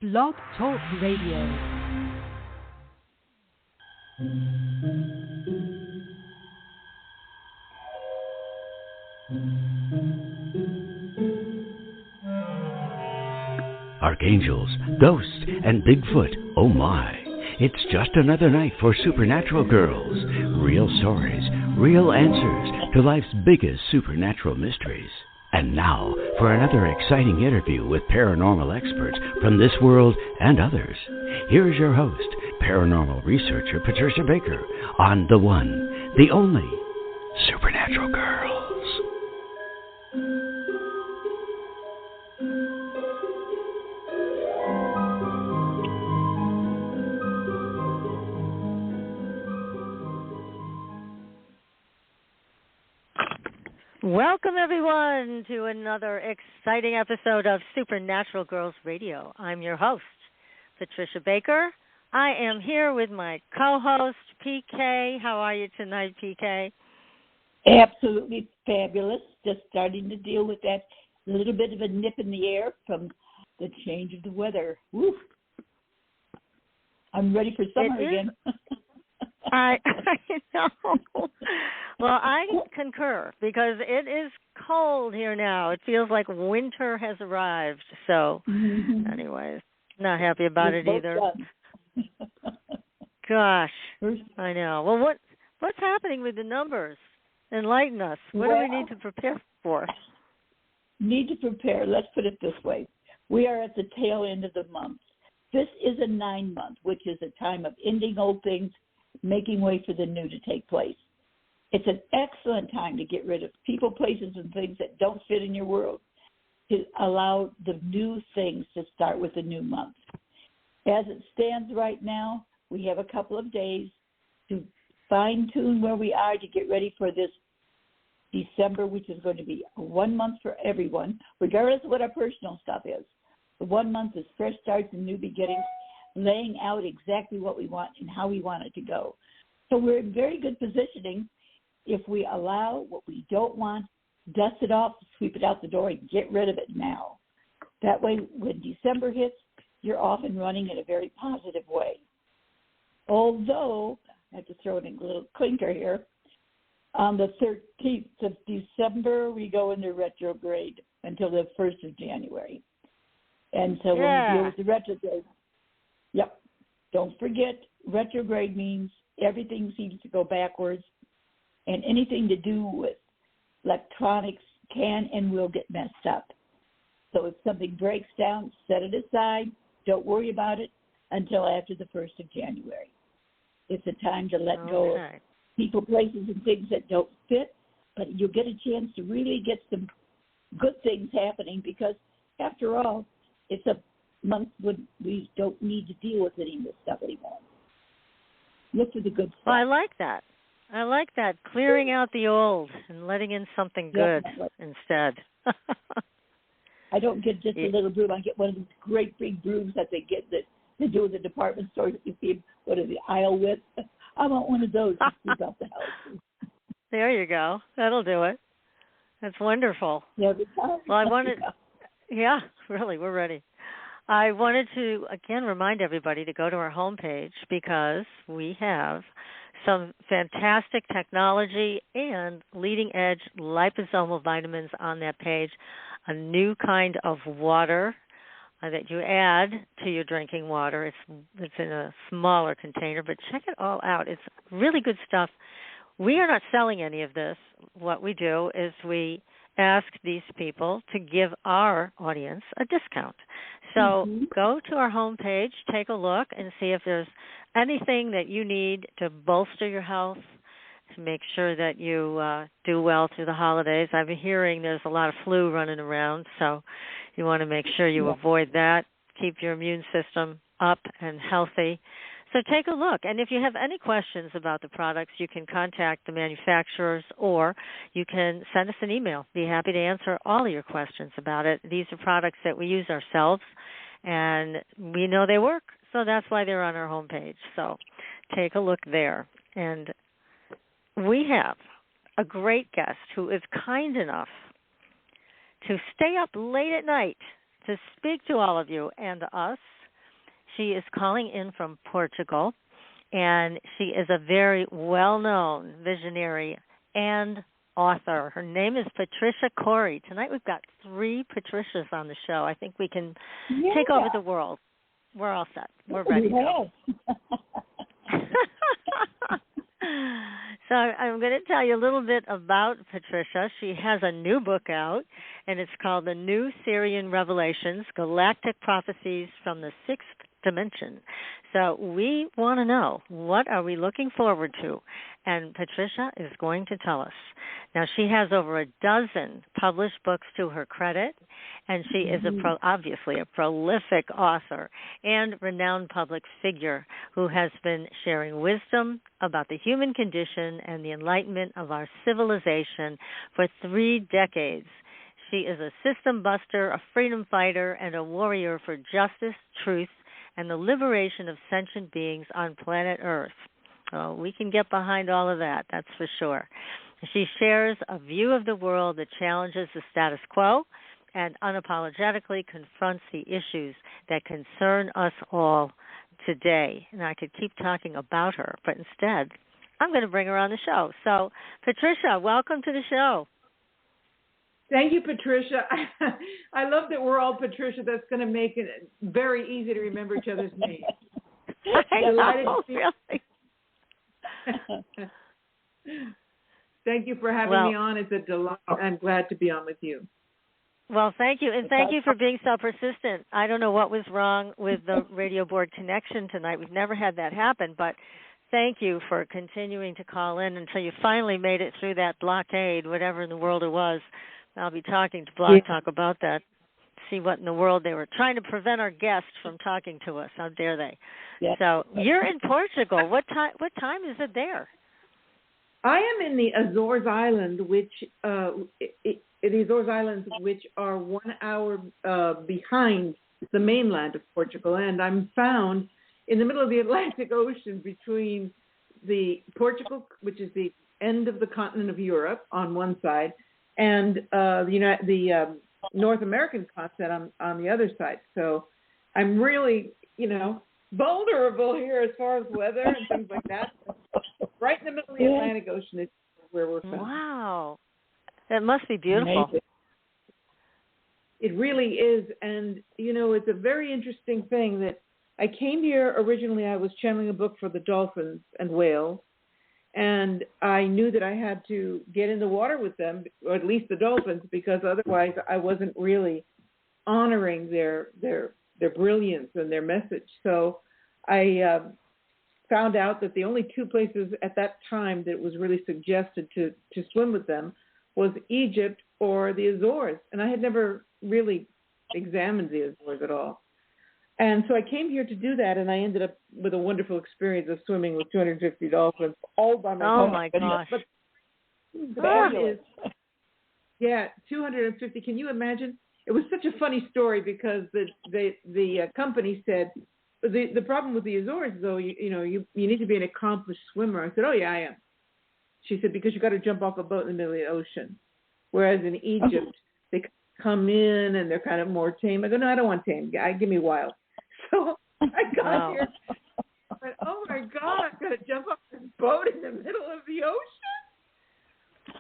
Blog Talk Radio. Archangels, ghosts, and Bigfoot, oh my. It's just another night for Supernatural Girls. Real stories, real answers to life's biggest supernatural mysteries. And now for another exciting interview with paranormal experts from this world and others. Here's your host, paranormal researcher Patricia Baker, on the one, the only, Supernatural Girls. Welcome, everyone, to another exciting episode of Supernatural Girls Radio. I'm your host, Patricia Baker. I am here with my co-host, PK. How are you tonight, PK? Absolutely fabulous. Just starting to deal with that little bit of a nip in the air from the change of the weather. Woo. I'm ready for summer again. I know. Well, I concur because it is cold here now. It feels like winter has arrived. So, anyways, not happy about it either. Gosh, I know. Well, what's happening with the numbers? Enlighten us. What do we need to prepare for? Need to prepare. Let's put it this way. We are at the tail end of the month. This is a 9-month, which is a time of ending old things, making way for the new to take place. It's an excellent time to get rid of people, places, and things that don't fit in your world, to allow the new things to start with the new month. As it stands right now, we have a couple of days to fine-tune where we are to get ready for this December, which is going to be 1 month for everyone, regardless of what our personal stuff is. The 1 month is fresh starts and new beginnings, laying out exactly what we want and how we want it to go. So we're in very good positioning if we allow what we don't want, dust it off, sweep it out the door, and get rid of it now. That way, when December hits, you're off and running in a very positive way. Although, I have to throw in a little clinker here, on the 13th of December, we go into retrograde until the 1st of January. And so when we deal with the retrograde, don't forget, retrograde means everything seems to go backwards, and anything to do with electronics can and will get messed up. So if something breaks down, set it aside. Don't worry about it until after the 1st of January. It's a time to let go of people, places, and things that don't fit, but you'll get a chance to really get some good things happening because, after all, it's a month when we don't need to deal with any of this stuff anymore. Look for the good stuff. Well, I like that. Clearing out the old and letting in something good instead. I don't get just a little broom. I get one of these great big brooms that they get that they do in the department stores that you see what is the aisle with. I want one of those to sweep out the house. There you go. That'll do it. That's wonderful. Yeah, well, I wanted... Yeah, really, we're ready. I wanted to, again, remind everybody to go to our homepage because we have some fantastic technology and leading-edge liposomal vitamins on that page, a new kind of water that you add to your drinking water. It's in a smaller container, but check it all out. It's really good stuff. We are not selling any of this. What we do is we ask these people to give our audience a discount. So go to our homepage, take a look, and see if there's anything that you need to bolster your health, to make sure that you do well through the holidays. I've been hearing there's a lot of flu running around, so you want to make sure you avoid that. Keep your immune system up and healthy. So take a look. And if you have any questions about the products, you can contact the manufacturers or you can send us an email. Be happy to answer all of your questions about it. These are products that we use ourselves, and we know they work, so that's why they're on our homepage. So take a look there. And we have a great guest who is kind enough to stay up late at night to speak to all of you and us She is calling in from Portugal, and she is a very well-known visionary and author. Her name is Patricia Cori. Tonight we've got 3 Patricias on the show. I think we can take over the world. We're all set. We're ready to go. So I'm going to tell you a little bit about Patricia. She has a new book out, and it's called The New Sirian Revelations, Galactic Prophecies from the Sixth Dimension. So we want to know, what are we looking forward to? And Patricia is going to tell us. Now, she has over a dozen published books to her credit, and she is obviously a prolific author and renowned public figure who has been sharing wisdom about the human condition and the enlightenment of our civilization for 3 decades. She is a system buster, a freedom fighter, and a warrior for justice, truth, and the liberation of sentient beings on planet Earth. Oh, we can get behind all of that, that's for sure. She shares a view of the world that challenges the status quo and unapologetically confronts the issues that concern us all today. And I could keep talking about her, but instead, I'm going to bring her on the show. So, Patricia, welcome to the show. Thank you, Patricia. I love that we're all Patricia. That's going to make it very easy to remember each other's names. I know, really. Thank you for having me on. It's a delight. I'm glad to be on with you. Well, thank you, and thank you for being so persistent. I don't know what was wrong with the radio board connection tonight. We've never had that happen, but thank you for continuing to call in until you finally made it through that blockade, whatever in the world it was. I'll be talking to Blog Talk about that, see what in the world they were trying to prevent our guests from talking to us. How dare they? Yeah. So you're in Portugal. What time is it there? I am in the Azores Islands, which the Azores Islands, which are 1 hour behind the mainland of Portugal, and I'm found in the middle of the Atlantic Ocean between the Portugal, which is the end of the continent of Europe on one side, and the North American continent on the other side. So I'm really, vulnerable here as far as weather and things like that. Right in the middle of the Atlantic Ocean is where we're found. Wow. That must be beautiful. Amazing. It really is. And, it's a very interesting thing that I came here originally. I was channeling a book for the dolphins and whales. And I knew that I had to get in the water with them, or at least the dolphins, because otherwise I wasn't really honoring their brilliance and their message. So I found out that the only 2 places at that time that was really suggested to swim with them was Egypt or the Azores. And I had never really examined the Azores at all. And so I came here to do that, and I ended up with a wonderful experience of swimming with 250 dolphins all by myself. Oh, my gosh. But that is, 250. Can you imagine? It was such a funny story because the company said, the problem with the Azores, though, you need to be an accomplished swimmer. I said, oh, yeah, I am. She said, because you got to jump off a boat in the middle of the ocean. Whereas in Egypt, they come in and they're kind of more tame. I go, no, I don't want tame. Give me wild. So I got here. I went, oh, my God, I've got to jump off this boat in the middle of the ocean.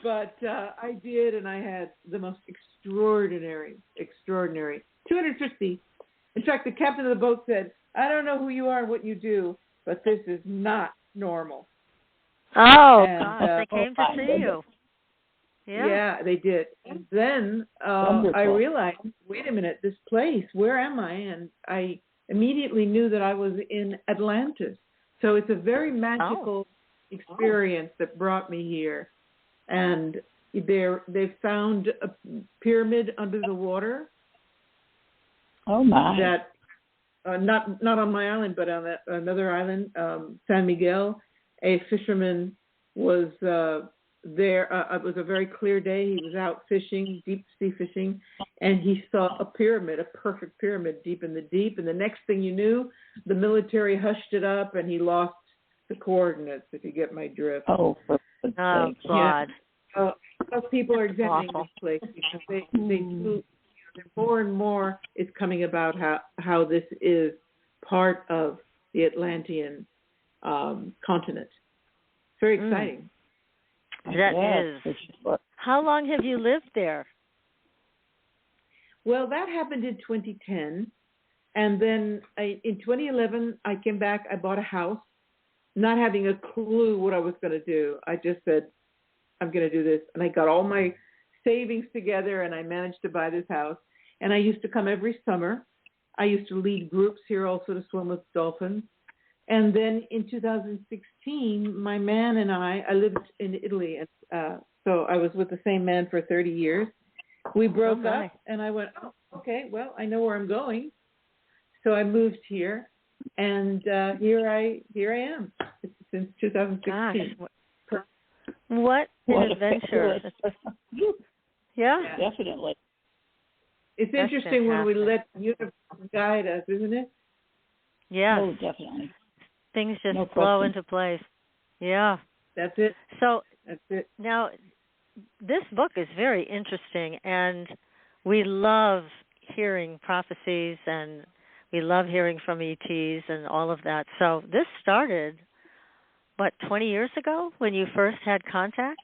But I did, and I had the most extraordinary 250. In fact, the captain of the boat said, I don't know who you are and what you do, but this is not normal. Oh, gosh, they came to see you. Yeah, they did. And then I realized, wait a minute, this place, where am I? And I immediately knew that I was in Atlantis. So it's a very magical experience that brought me here. And they found a pyramid under the water. Oh, my. That, not on my island, but on another island, San Miguel, a fisherman was there. It was a very clear day. He was out fishing, deep sea fishing, and he saw a pyramid, a perfect pyramid deep in the deep. And the next thing you knew, the military hushed it up, and he lost the coordinates, if you get my drift. Oh, God. Yeah. So people are examining this place because they more and more is coming about how this is part of the Atlantean continent. It's very exciting. That is. How long have you lived there? Well, that happened in 2010. And then in 2011, I came back. I bought a house, not having a clue what I was going to do. I just said, I'm going to do this. And I got all my savings together, and I managed to buy this house. And I used to come every summer. I used to lead groups here also to swim with dolphins. And then in 2016, my man and I lived in Italy. And so I was with the same man for 30 years. We broke up, and I went, oh, okay, well, I know where I'm going. So I moved here, and here I am since 2016. Gosh, what an adventure! Yeah, definitely. It's interesting when we let the universe guide us, isn't it? Yeah. Oh, definitely. Things just flow into place. Yeah. That's it. So that's it. Now, this book is very interesting, and we love hearing prophecies, and we love hearing from ETs and all of that. So this started, 20 years ago when you first had contact?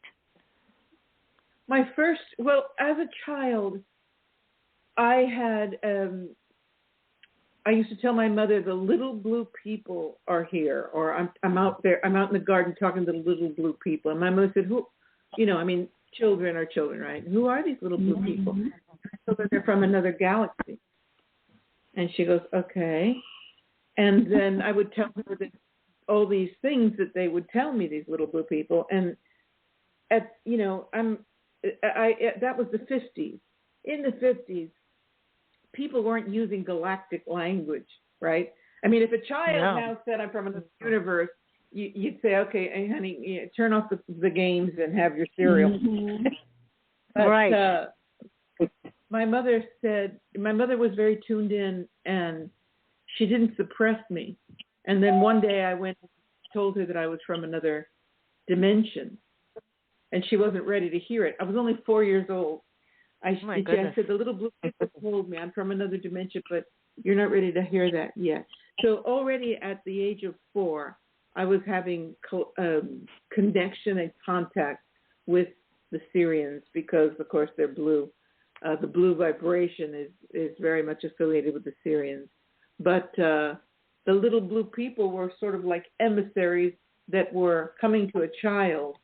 As a child, I used to tell my mother, the little blue people are here, or I'm out there, I'm out in the garden talking to the little blue people. And my mother said, children are children, right? Who are these little blue people? So that they're from another galaxy. And she goes, okay. And then I would tell her that all these things that they would tell me, these little blue people. And that was the 50s. In the 50s, people weren't using galactic language, right? I mean, if a child now said, I'm from another universe, you'd say, okay, hey, honey, turn off the games and have your cereal. Mm-hmm. But, right. My mother was very tuned in, and she didn't suppress me. And then one day I went and told her that I was from another dimension, and she wasn't ready to hear it. I was only 4 years old. I said, the little blue people told me I'm from another dimension, but you're not ready to hear that yet. So already at the age of 4, I was having connection and contact with the Sirians because, of course, they're blue. The blue vibration is very much affiliated with the Sirians. But the little blue people were sort of like emissaries that were coming to a child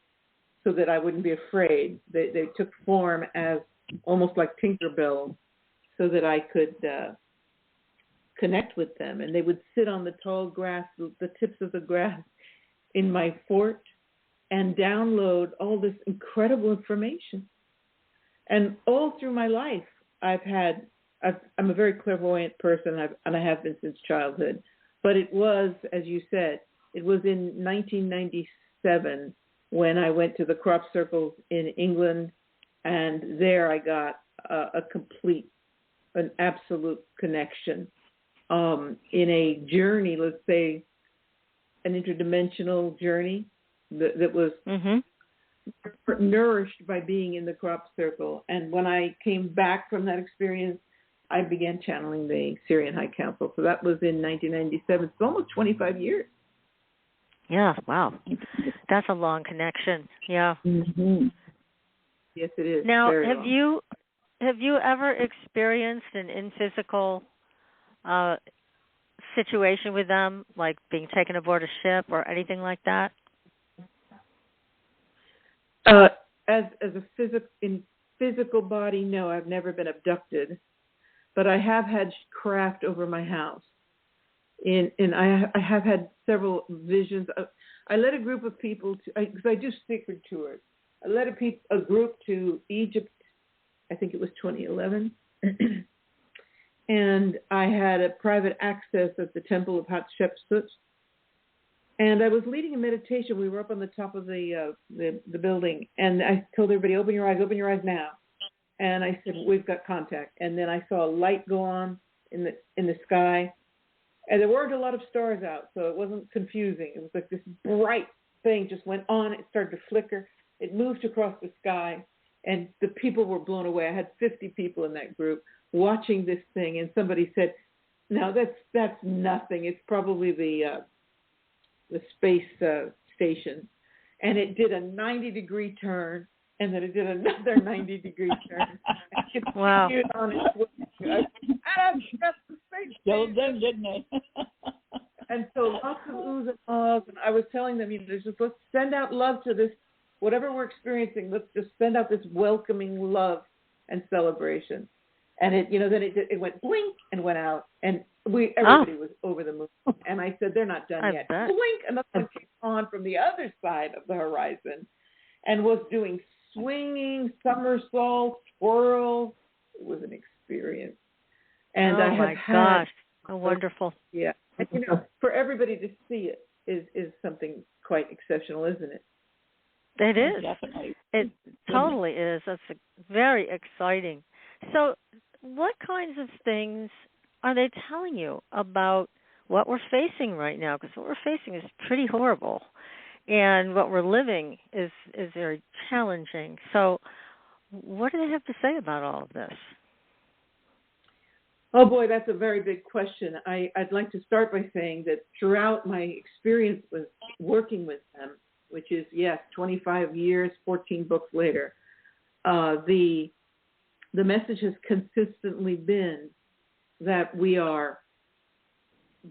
so that I wouldn't be afraid. They took form as almost like Tinkerbell so that I could connect with them. And they would sit on the tall grass, the tips of the grass in my fort and download all this incredible information. And all through my life, I'm a very clairvoyant person, and I have been since childhood. But it was, as you said, it was in 1997 when I went to the crop circles in England, and there I got an absolute connection in a journey, let's say, an interdimensional journey that was nourished by being in the crop circle. And when I came back from that experience, I began channeling the Sirian High Council. So that was in 1997. It's almost 25 years. Yeah, wow. That's a long connection. Yeah. Mm-hmm. Yes, it is. Now, very have long. you ever experienced an in-physical situation with them, like being taken aboard a ship or anything like that? As in physical body, no, I've never been abducted, but I have had craft over my house. And I have had several visions. I led a group of people because I do secret tours. I led a group to Egypt. I think it was 2011. And I had a private access at the Temple of Hatshepsut. And I was leading a meditation. We were up on the top of the building, and I told everybody, open your eyes now. And I said, we've got contact. And then I saw a light go on in the sky, and there weren't a lot of stars out, so it wasn't confusing. It was like this bright thing just went on. It started to flicker. It moved across the sky, and the people were blown away. I had 50 people in that group watching this thing, and somebody said, No, that's nothing. It's probably the space station, and it did a 90-degree turn, and then it did another 90-degree turn. Wow! On its way. That's the space Killed them, didn't they? And so lots of oohs and ahs, and I was telling them, let's send out love to this, whatever we're experiencing. Let's just send out this welcoming love and celebration. And then it went blink and went out, and everybody was over the moon. And I said, they're not done yet. Bet. Blink, another one came on from the other side of the horizon, and was doing swinging somersaults, twirls. It was an experience. And oh my gosh, how wonderful! Yeah, and, for everybody to see it is something quite exceptional, isn't it? It is. Definitely. It totally is. That's very exciting. So, what kinds of things are they telling you about what we're facing right now? Because what we're facing is pretty horrible, and what we're living is very challenging. So, what do they have to say about all of this? Oh boy, that's a very big question. I'd like to start by saying that throughout my experience with working with them, which is, 25 years, 14 books later, the message has consistently been that we are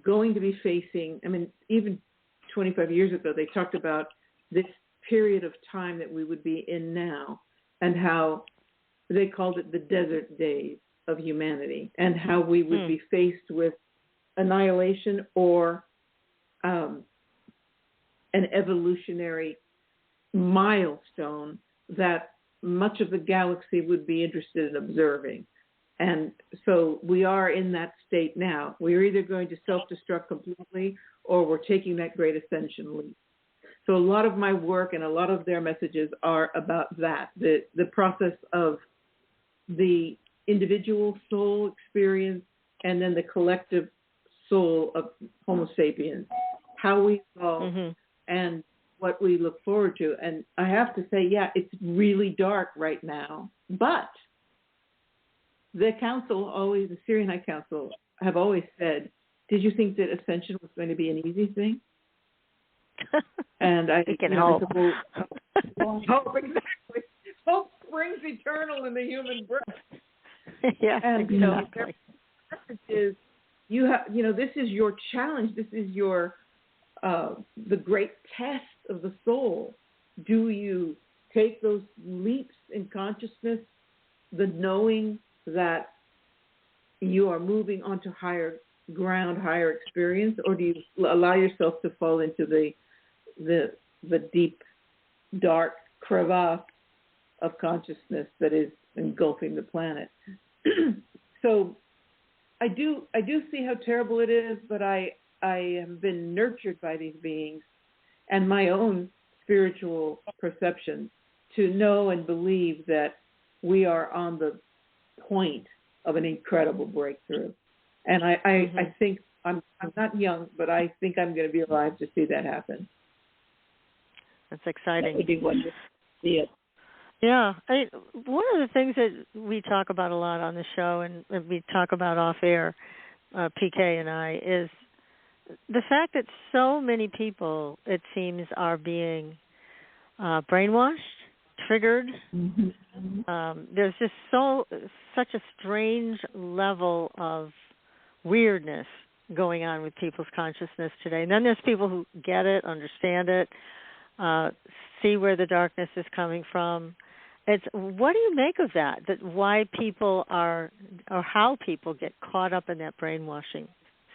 going to be facing, even 25 years ago, they talked about this period of time that we would be in now, and how they called it the desert days of humanity, and how we would be faced with annihilation or an evolutionary milestone that much of the galaxy would be interested in observing. And so we are in that state now. We're either going to self-destruct completely, or we're taking that great ascension leap. So a lot of my work and a lot of their messages are about that, the process of the individual soul experience and then the collective soul of Homo sapiens, how we evolve and what we look forward to. And I have to say, it's really dark right now, but the Sirian High Council have always said, did you think that ascension was going to be an easy thing? And I can hope. Hope, exactly. Hope springs eternal in the human breast. Yeah, and exactly. The message is, this is your challenge. This is your the great test of the soul. Do you take those leaps in consciousness, the knowing that you are moving onto higher ground, higher experience, or do you allow yourself to fall into the deep, dark crevasse of consciousness that is engulfing the planet? So I do see how terrible it is, but I have been nurtured by these beings and my own spiritual perception to know and believe that we are on the point of an incredible breakthrough. And I think I'm not young, but I think I'm going to be alive to see that happen. That's exciting. That would be wonderful to see it. Yeah. One of the things that we talk about a lot on the show, and we talk about off air, PK and I, is the fact that so many people, it seems, are being brainwashed, triggered. There's just such a strange level of weirdness going on with people's consciousness today. And then there's people who get it, understand it, see where the darkness is coming from. What do you make of that? That why people are, or how people get caught up in that brainwashing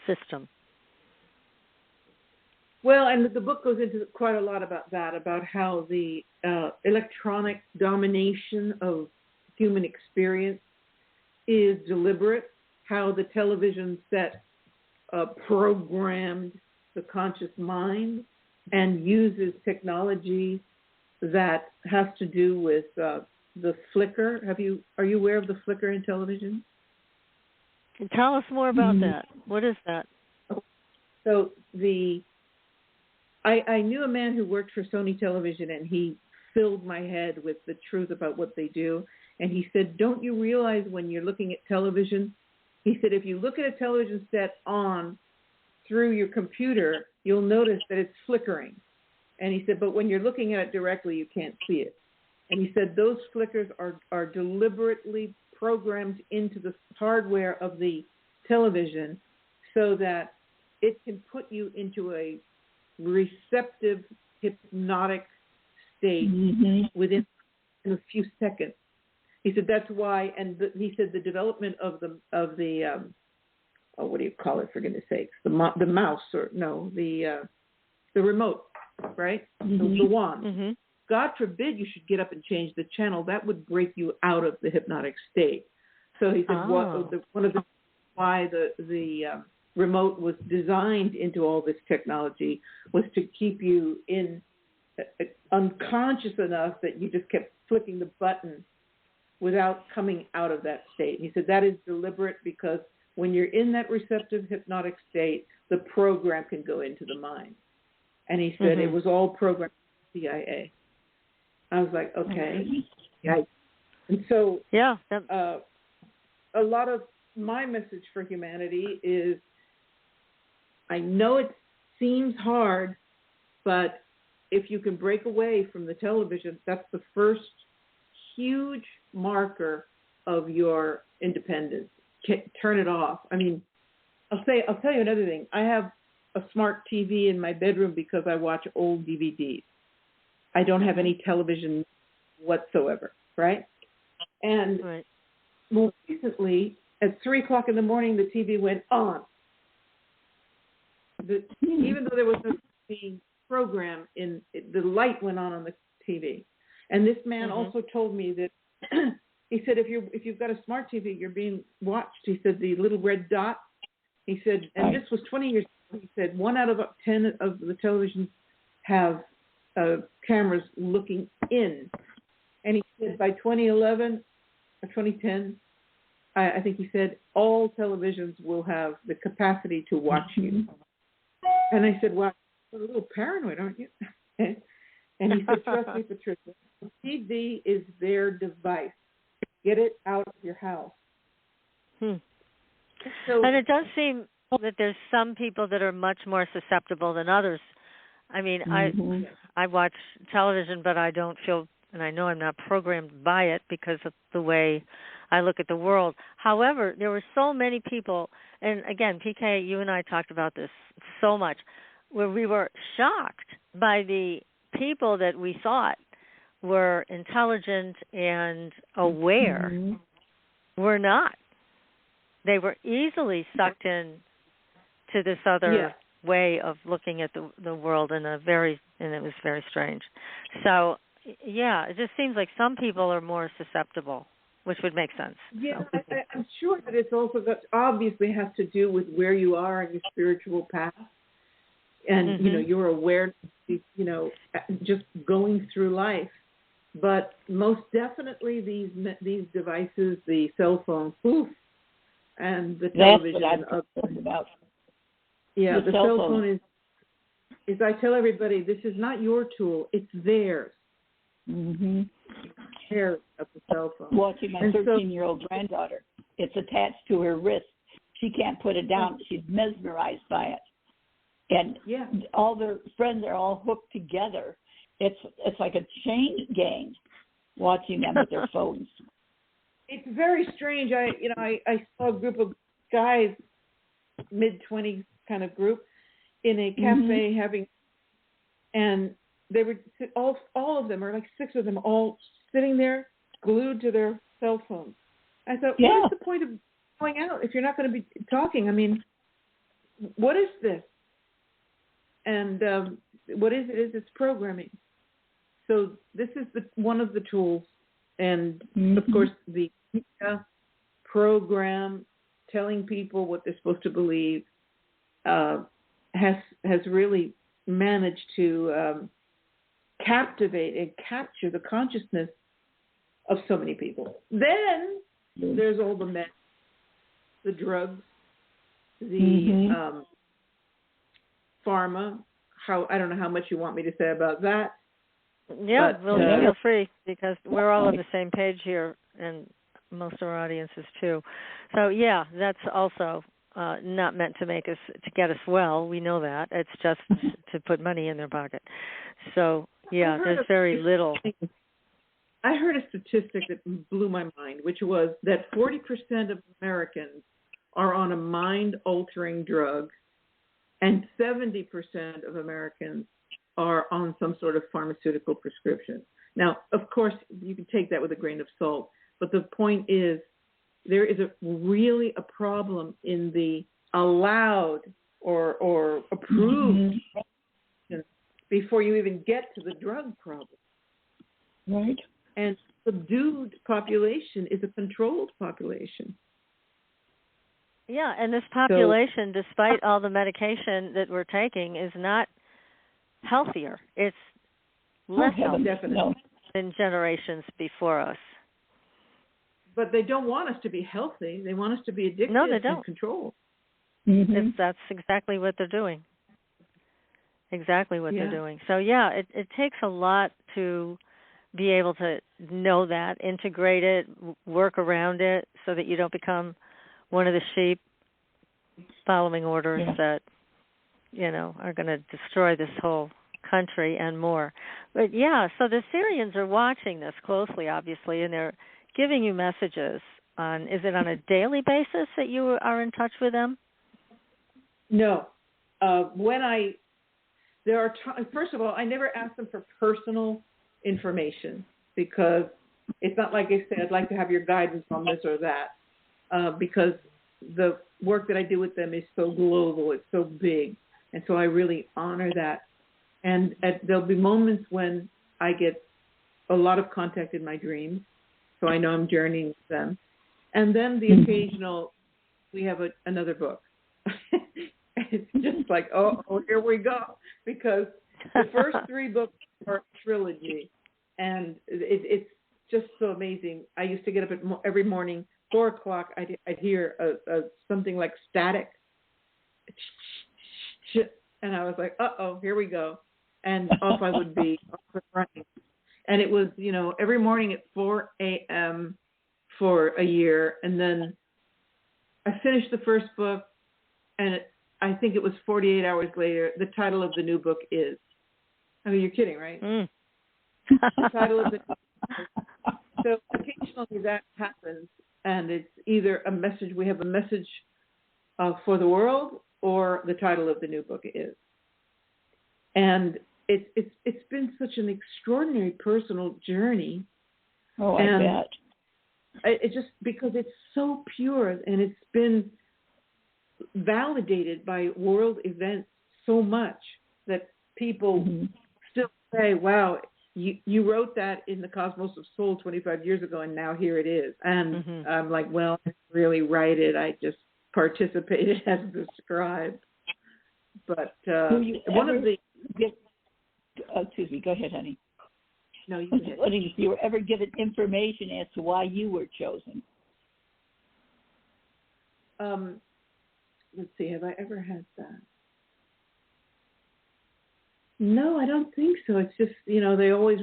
system? Well, and the book goes into quite a lot about that, about how the electronic domination of human experience is deliberate, how the television set programmed the conscious mind and uses technology that has to do with the flicker. Are you aware of the flicker in television? Tell us more about that. What is that? So I knew a man who worked for Sony Television, and he filled my head with the truth about what they do. And he said, don't you realize when you're looking at television He said, if you look at a television set on through your computer, you'll notice that it's flickering. And he said, but when you're looking at it directly, you can't see it. And he said those flickers are deliberately programmed into the hardware of the television so that it can put you into a receptive, hypnotic state within a few seconds. He said that's why, and he said the development of the what do you call it, for goodness sakes, the mouse, or no, the remote, right? The wand. God forbid you should get up and change the channel. That would break you out of the hypnotic state. So he said one of the why the remote was designed into all this technology was to keep you in unconscious enough that you just kept flicking the button without coming out of that state. He said that is deliberate because when you're in that receptive hypnotic state, the program can go into the mind. And he said it was all programmed by the CIA. I was like, okay. Yikes. And so a lot of my message for humanity is, I know it seems hard, but if you can break away from the television, that's the first huge marker of your independence. Turn it off. I mean, I'll tell you another thing. I have a smart TV in my bedroom because I watch old DVDs. I don't have any television whatsoever, right? And more recently, at 3 o'clock in the morning, the TV went on. Even though there was no TV program, the light went on the TV. And this man also told me that he said if you've got a smart TV, you're being watched. He said the little red dot. He said, and this was 20 years ago. He said 1 out of 10 of the televisions have cameras looking in. And he said by 2011 or 2010, I think he said all televisions will have the capacity to watch you. And I said, well, you're a little paranoid, aren't you? And he said, trust me, Patricia, TV is their device. Get it out of your house. So, and it does seem that there's some people that are much more susceptible than others. I mean, I watch television, but I don't feel, and I know I'm not programmed by it because of the way I look at the world. However, there were so many people, and again, PK, you and I talked about this so much, where we were shocked by the people that we thought were intelligent and aware were not. They were easily sucked in to this other way of looking at the world and it was very strange. So, it just seems like some people are more susceptible, which would make sense. Yeah, so. I'm sure that it's also obviously has to do with where you are in your spiritual path. And, your awareness, just going through life. But most definitely these devices, the cell phone, and the television. That's what I'm talking about. Yeah, the cell phone is, I tell everybody, this is not your tool, it's theirs. Care of the cell phone. Watching my 13-year-old granddaughter, it's attached to her wrist. She can't put it down. She's mesmerized by it. And all their friends are all hooked together. It's like a chain gang watching them with their phones. It's very strange. I saw a group of guys, mid-20s kind of group, in a cafe and they were all of them, or like 6 of them, all sitting there glued to their cell phones. I thought, what is the point of going out if you're not going to be talking? I mean, what is this? And what is it? It's programming. So this is one of the tools. And, of course, the program telling people what they're supposed to believe has really managed to captivate and capture the consciousness of so many people. Then there's all the meds, the drugs, the pharma. I don't know how much you want me to say about that. Yeah, feel free, because we're all on the same page here, and most of our audiences too. So yeah, that's also not meant to get us well. We know that. It's just to put money in their pocket. So yeah, there's very little. I heard a statistic that blew my mind, which was that 40% of Americans are on a mind-altering drug, and 70% of Americans are on some sort of pharmaceutical prescription. Now, of course, you can take that with a grain of salt, but the point is there is really a problem in the allowed or approved before you even get to the drug problem. Right. And subdued population is a controlled population. Yeah, and this population, despite all the medication that we're taking, is not healthier. It's less healthy than generations before us. But they don't want us to be healthy. They want us to be addicted and controlled. Mm-hmm. That's exactly what they're doing. Exactly what they're doing. So, yeah, it takes a lot to be able to know that, integrate it, work around it so that you don't become one of the sheep following orders that, are going to destroy this whole country and more. But, yeah, so the Sirians are watching this closely, obviously, and they're giving you messages is it on a daily basis that you are in touch with them? No. First of all, I never ask them for personal information because it's not like I say, I'd like to have your guidance on this or that, because the work that I do with them is so global, it's so big, and so I really honor that. And there'll be moments when I get a lot of contact in my dreams, so I know I'm journeying with them. And then the occasional, we have another book. It's just like, oh, here we go, because the first 3 books are a trilogy, and it's just so amazing. I used to get up every morning, 4 o'clock, I'd hear something like static, and I was like, uh-oh, here we go. And off I would be, off and running. And it was, every morning at 4 a.m. for a year. And then I finished the first book, and I think it was 48 hours later, the title of the new book is, I mean, you're kidding, right? Mm. The title of the new book. So occasionally that happens, and it's either a message, we have a message for the world, or the title of the new book is. And it's been such an extraordinary personal journey. Oh, I bet. It just because it's so pure, and it's been validated by world events so much that people still say, wow, you wrote that in the Cosmos of Soul 25 years ago, and now here it is. And I'm like, well, I didn't really write it. I just participated as described. But one of the... excuse me, go ahead, honey. No, you go ahead. If you were ever given information as to why you were chosen. Let's see, have I ever had that? No, I don't think so. It's just, they always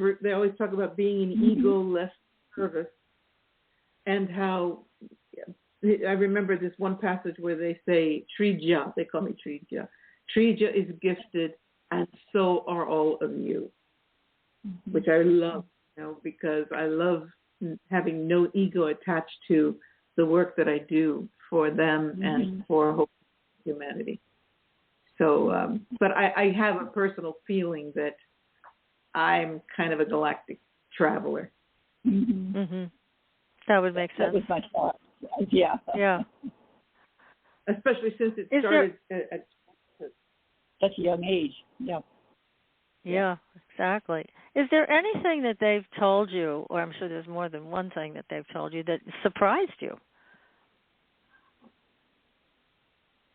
talk about being an ego-less service, and how I remember this one passage where they say, Trija, they call me Trija. Trija is gifted, and so are all of you, which I love, because I love having no ego attached to the work that I do for them and for humanity. So, but I have a personal feeling that I'm kind of a galactic traveler. That would make sense. That was my thought. Yeah. Yeah. Especially since it started at such a young age. Yeah. Yeah, exactly. Is there anything that they've told you, or I'm sure there's more than one thing that they've told you, that surprised you?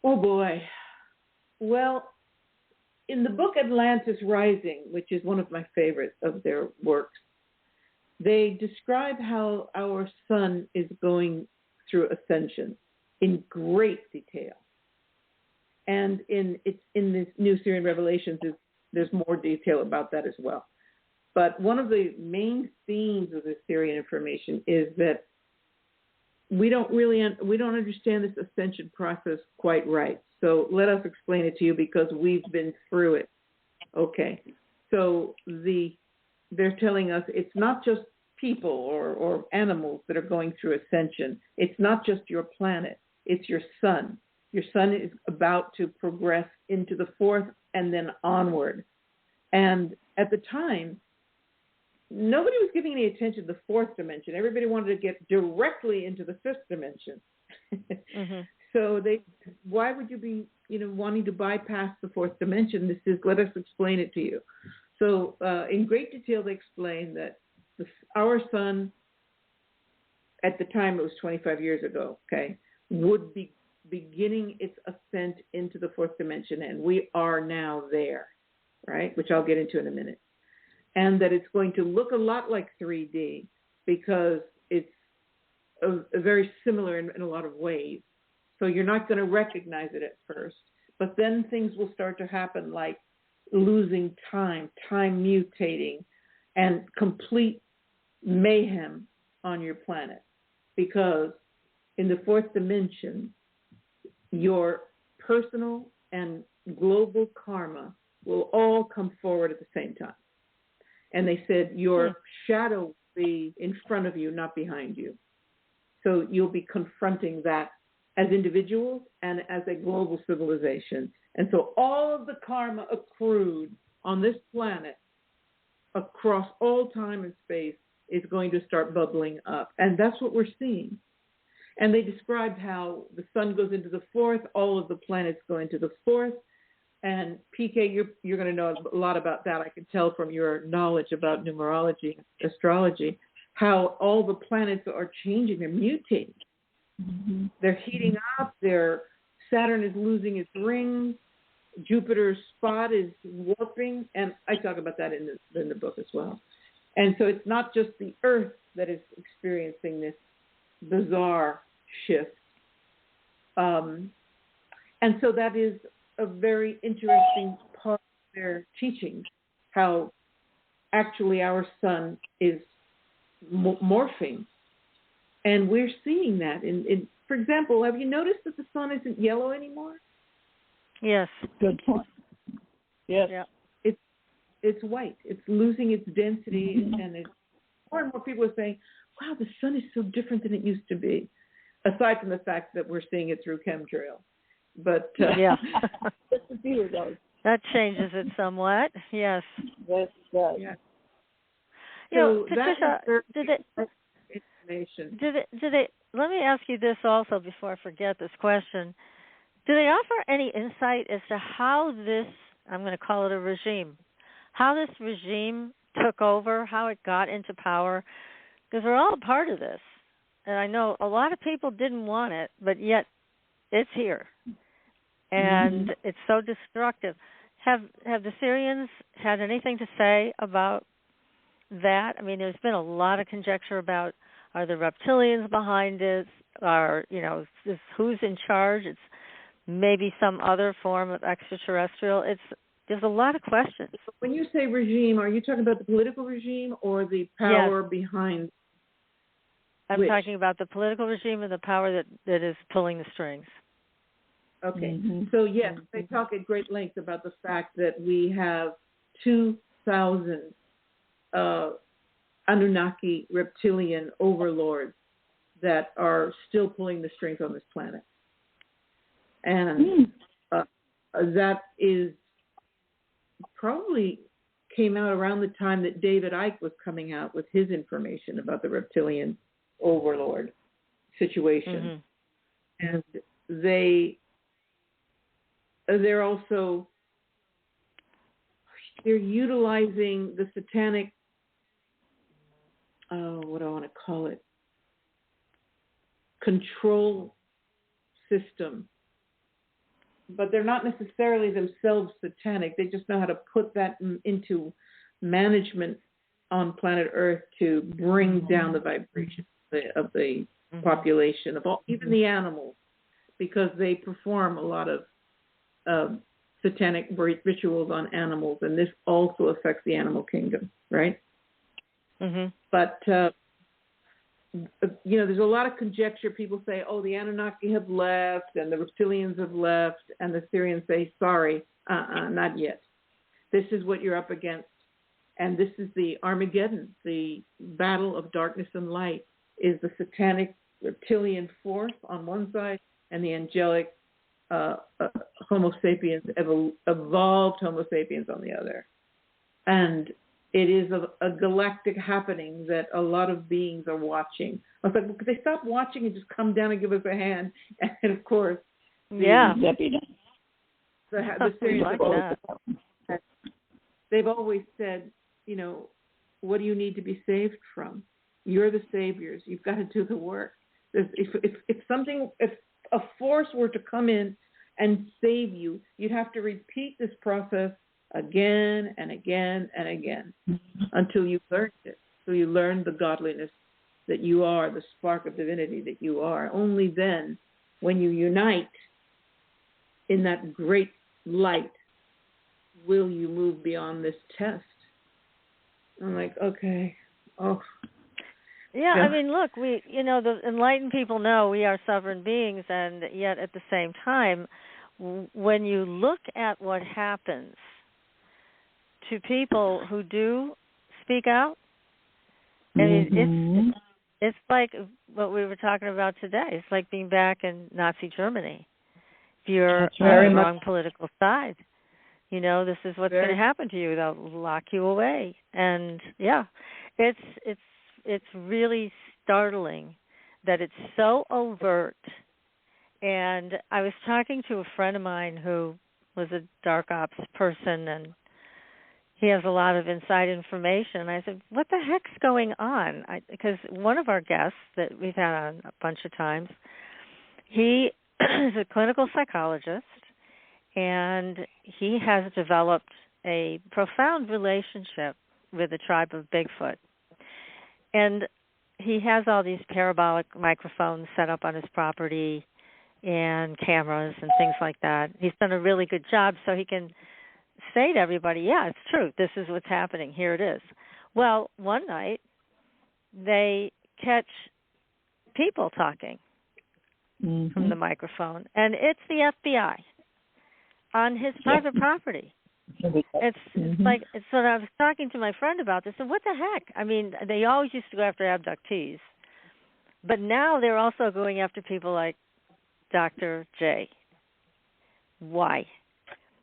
Oh, boy. Well, in the book Atlantis Rising, which is one of my favorites of their works, they describe how our sun is going through ascension in great detail. And in this new Sirian Revelations, there's more detail about that as well. But one of the main themes of the Sirian information is that we don't understand this ascension process quite right. So let us explain it to you because we've been through it. Okay. So they're telling us it's not just people or animals that are going through ascension. It's not just your planet. It's your sun. Your sun is about to progress into the fourth and then onward. And at the time, nobody was giving any attention to the fourth dimension. Everybody wanted to get directly into the fifth dimension. Mm-hmm. So why would you be, wanting to bypass the fourth dimension? Let us explain it to you. So in great detail, they explain that our sun, at the time it was 25 years ago, okay, would be beginning its ascent into the fourth dimension, and we are now there, right, which I'll get into in a minute. And that it's going to look a lot like 3D because it's a very similar in a lot of ways. So you're not going to recognize it at first. But then things will start to happen like losing time mutating, and complete mayhem on your planet. Because in the fourth dimension, your personal and global karma will all come forward at the same time. And they said your shadow will be in front of you, not behind you. So you'll be confronting that as individuals and as a global civilization. And so all of the karma accrued on this planet across all time and space is going to start bubbling up. And that's what we're seeing. And they described how the sun goes into the fourth, all of the planets go into the fourth. And PK, you're going to know a lot about that. I can tell from your knowledge about numerology, astrology, how all the planets are changing, they're mutating. Mm-hmm. They're heating up. Saturn is losing its rings. Jupiter's spot is warping, and I talk about that in the book as well. And so it's not just the Earth that is experiencing this bizarre shift. And so that is a very interesting part of their teachings, how actually our sun is morphing. And we're seeing that. For example, have you noticed that the sun isn't yellow anymore? Yes. Good point. Yes. Yeah. It's white. It's losing its density, mm-hmm. and more and more people are saying, wow, the sun is so different than it used to be, aside from the fact that we're seeing it through chemtrails. But yeah. That changes it somewhat. Yes. Yes, it does. Yeah. So, Patricia, let me ask you this also before I forget this question. Do they offer any insight as to how this, I'm going to call it a regime, how this regime took over, how it got into power? Because we're all a part of this. And I know a lot of people didn't want it, but yet it's here. And it's so destructive. Have the Sirians had anything to say about that? I mean, there's been a lot of conjecture about, are the reptilians behind it? Who's in charge? It's maybe some other form of extraterrestrial. There's a lot of questions. When you say regime, are you talking about the political regime or the power behind? I'm talking about the political regime and the power that is pulling the strings. Okay. So, yes, they talk at great length about the fact that we have 2,000 Anunnaki reptilian overlords that are still pulling the strings on this planet. And that is probably came out around the time that David Icke was coming out with his information about the reptilian overlord situation. And they're also, they're utilizing the satanic, what do I want to call it, control system. But they're not necessarily themselves satanic. They just know how to put that into management on planet Earth to bring down the vibration of the population, of all, even the animals, because they perform a lot of satanic rituals on animals, and this also affects the animal kingdom, right? But there's a lot of conjecture. People say, oh, the Anunnaki have left and the reptilians have left, and the Sirians say, sorry, not yet. This is what you're up against. And this is the Armageddon, the battle of darkness and light, is the satanic reptilian force on one side and the angelic Homo sapiens, evolved Homo sapiens on the other. And it is a galactic happening that a lot of beings are watching. I was like, well, could they stop watching and just come down and give us a hand? And of course, yeah, the series like they've always said, what do you need to be saved from? You're the saviors. You've got to do the work. If a force were to come in and save you, you'd have to repeat this process again and again and again until you learned it. So you learn the godliness that you are, the spark of divinity that you are. Only then, when you unite in that great light, will you move beyond this test. I'm like, okay. Oh. Yeah, I mean, look, the enlightened people know we are sovereign beings, and yet at the same time, when you look at what happens to people who do speak out, I mean, it's like what we were talking about today. It's like being back in Nazi Germany. If you're on the wrong political side, this is what's going to happen to you. They'll lock you away. And yeah, it's really startling that it's so overt. And I was talking to a friend of mine who was a dark ops person, and he has a lot of inside information. And I said, what the heck's going on? Because one of our guests that we've had on a bunch of times, he is a clinical psychologist, and he has developed a profound relationship with the tribe of Bigfoot. And he has all these parabolic microphones set up on his property and cameras and things like that. He's done a really good job so he can say to everybody, yeah, it's true. This is what's happening. Here it is. Well, one night they catch people talking from the microphone, and it's the FBI on his private property. It's like, so I was talking to my friend about this, and what the heck? I mean, they always used to go after abductees, but now they're also going after people like Dr. J. Why?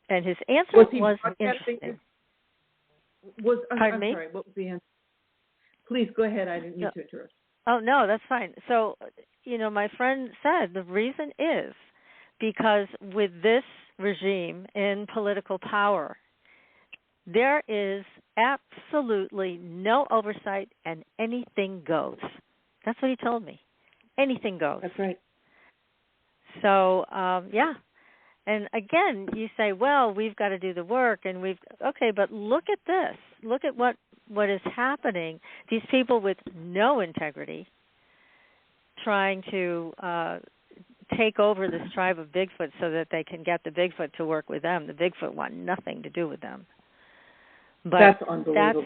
And his answer was interesting. Pardon me? Sorry, what was the answer? Please go ahead. I didn't mean to interrupt. Oh, no, that's fine. So, my friend said the reason is because with this regime in political power, there is absolutely no oversight and anything goes. That's what he told me. Anything goes. That's right. So, yeah. And again, you say, well, we've got to do the work, and okay, but look at this. Look at what is happening. These people with no integrity trying to take over this tribe of Bigfoot so that they can get the Bigfoot to work with them. The Bigfoot want nothing to do with them. But that's unbelievable.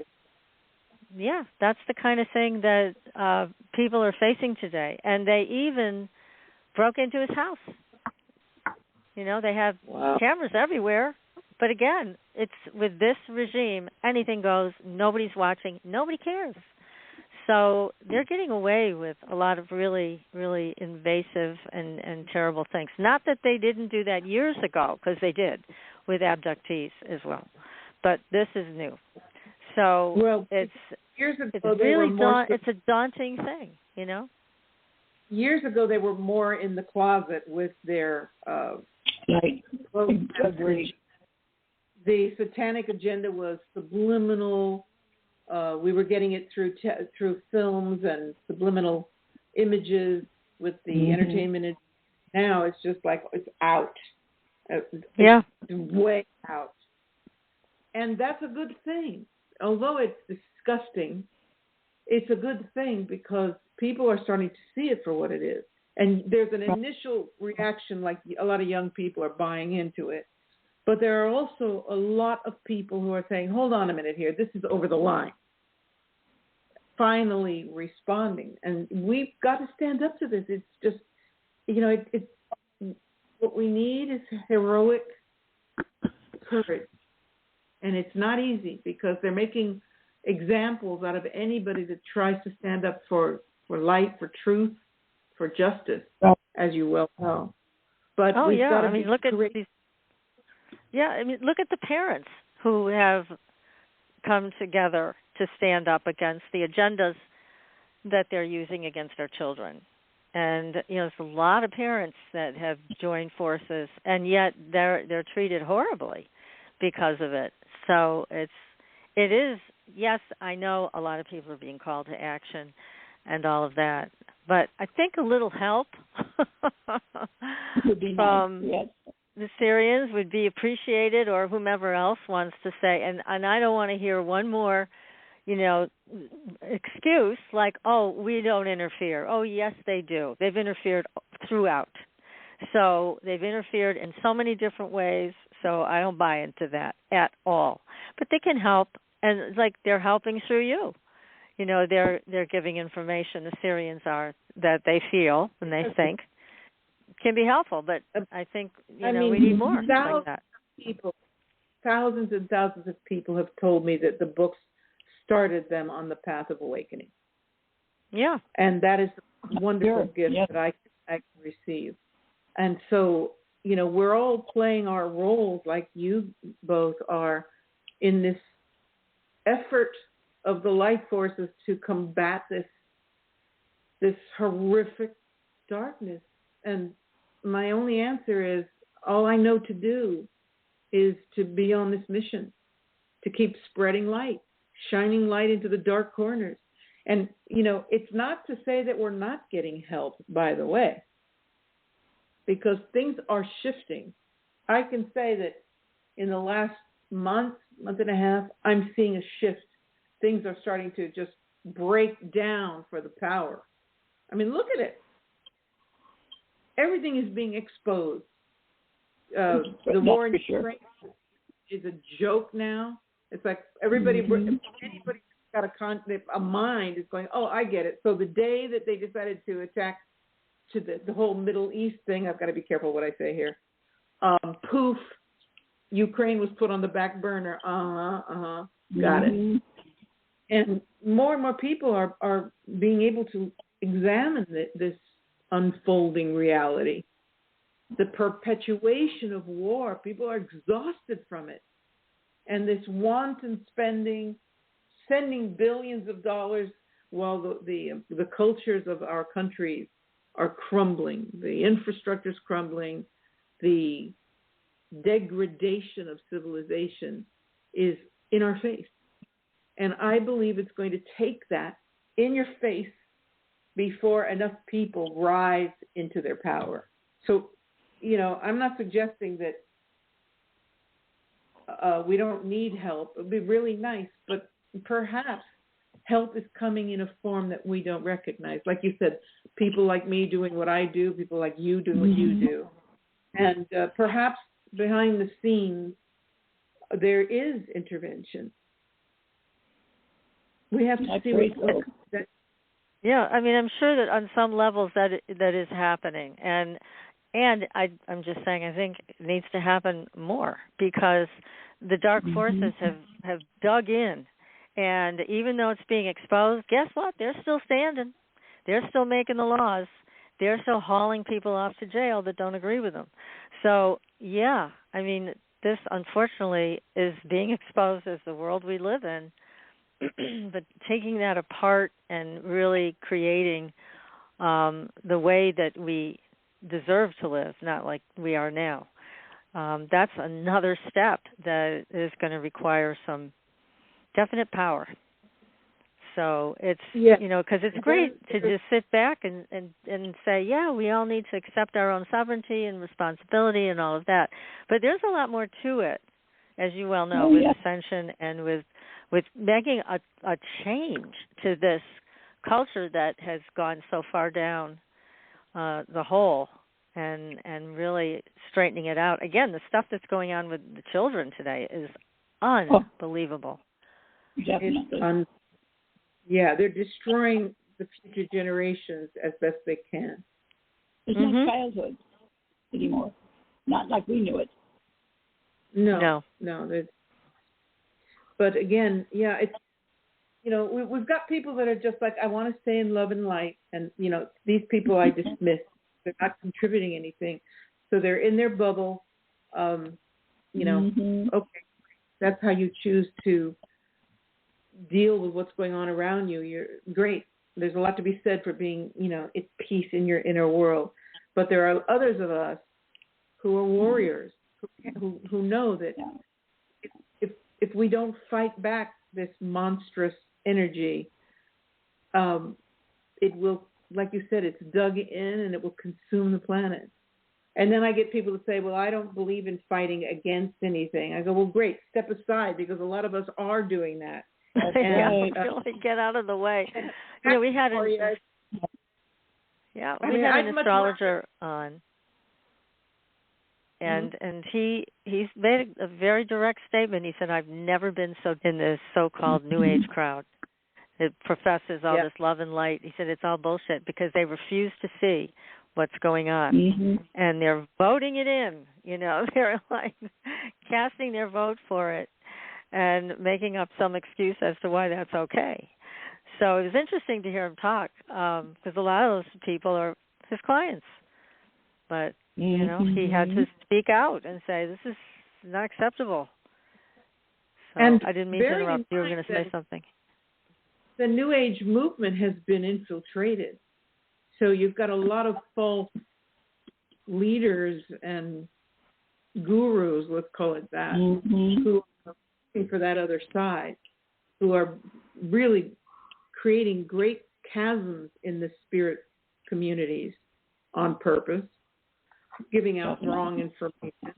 That's the kind of thing that people are facing today. And they even broke into his house. They have cameras everywhere. But again, it's with this regime, anything goes, nobody's watching, nobody cares. So they're getting away with a lot of really, really invasive and terrible things. Not that they didn't do that years ago, because they did with abductees as well. But this is new. So it's really it's a daunting thing, Years ago, they were more in the closet with their the satanic agenda was subliminal. We were getting it through films and subliminal images with the entertainment. Now it's just like it's out. It's way out. And that's a good thing. Although it's disgusting, it's a good thing because people are starting to see it for what it is. And there's an initial reaction, like a lot of young people are buying into it. But there are also a lot of people who are saying, hold on a minute here, this is over the line. finally responding. And we've got to stand up to this. It's just, it's what we need is heroic courage. And it's not easy because they're making examples out of anybody that tries to stand up for light, for truth, for justice, as you well know. But we've got to look at these. Yeah, look at the parents who have come together to stand up against the agendas that they're using against our children. And there's a lot of parents that have joined forces, and yet they're treated horribly because of it. So it is. Yes, I know a lot of people are being called to action and all of that, but I think a little help would be from nice. Yes. the Sirians would be appreciated, or whomever else wants to say. And I don't want to hear one more, excuse like, oh, we don't interfere. Oh, yes, they do. They've interfered throughout. So they've interfered in so many different ways. So I don't buy into that at all. But they can help, and it's like they're helping through you. They're giving information, the Sirians are, that they feel and they think can be helpful. But I think we need more like that. Thousands and thousands of people have told me that the books started them on the path of awakening. Yeah, and that is a wonderful gift that I can receive. And so, we're all playing our roles like you both are in this effort of the light forces to combat this horrific darkness. And my only answer is, all I know to do is to be on this mission, to keep spreading light, shining light into the dark corners. And, it's not to say that we're not getting help, by the way, because things are shifting. I can say that in the last month and a half, I'm seeing a shift. Things are starting to just break down for the power. Look at it. Everything is being exposed. The war in Ukraine is a joke now. It's like everybody, anybody who's got a mind is going, oh, I get it. So the day that they decided to attack to the whole Middle East thing, I've got to be careful what I say here. Poof, Ukraine was put on the back burner. Got it. And more people are being able to examine this unfolding reality. The perpetuation of war, people are exhausted from it. And this wanton spending, sending billions of dollars while the cultures of our countries are crumbling. The infrastructure is crumbling. The degradation of civilization is in our face. And I believe it's going to take that in your face before enough people rise into their power. So, I'm not suggesting that we don't need help. It would be really nice, but perhaps help is coming in a form that we don't recognize. Like you said, people like me doing what I do, people like you doing what you do. And perhaps behind the scenes, there is intervention. We have to see what that. Yeah, I'm sure that on some levels that is happening, and I'm just saying I think it needs to happen more because the dark forces have dug in, and even though it's being exposed, guess what? They're still standing. They're still making the laws. They're still hauling people off to jail that don't agree with them. So yeah, this unfortunately is being exposed as the world we live in. But taking that apart and really creating the way that we deserve to live, not like we are now, that's another step that is going to require some definite power. So it's, because it's great to just sit back and say, yeah, we all need to accept our own sovereignty and responsibility and all of that. But there's a lot more to it, as you well know, with ascension and with making a change to this culture that has gone so far down the hole and really straightening it out. Again, the stuff that's going on with the children today is unbelievable. Definitely. Yeah, they're destroying the future generations as best they can. It's not childhood anymore. Not like we knew it. No. But again, yeah, it's, you know, we've got people that are just like, I want to stay in love and light. And, you know, these people I dismiss. They're not contributing anything. So they're in their bubble. You know, okay, that's how you choose to deal with what's going on around you. You're great. There's a lot to be said for being, you know, at peace in your inner world. But there are others of us who are warriors, who know that if we don't fight back this monstrous energy, it will, like you said, it's dug in and it will consume the planet. And then I get people to say, well, I don't believe in fighting against anything. I go, well, great, step aside, because a lot of us are doing that. And, really get out of the way. You know, we had an astrologer on, and he's made a very direct statement. He said, I've never been so in this so-called New Age crowd. It professes all this love and light. He said it's all bullshit because they refuse to see what's going on, and they're voting it in. You know, they're like casting their vote for it and making up some excuse as to why that's okay. So it was interesting to hear him talk, because a lot of those people are his clients. But, you know, he had to speak out and say, this is not acceptable. So and I didn't mean to interrupt. You were going to say something. The New Age movement has been infiltrated. So you've got a lot of false leaders and gurus, let's call it that, who are looking for that other side, who are really creating great chasms in the spirit communities on purpose, giving out wrong information,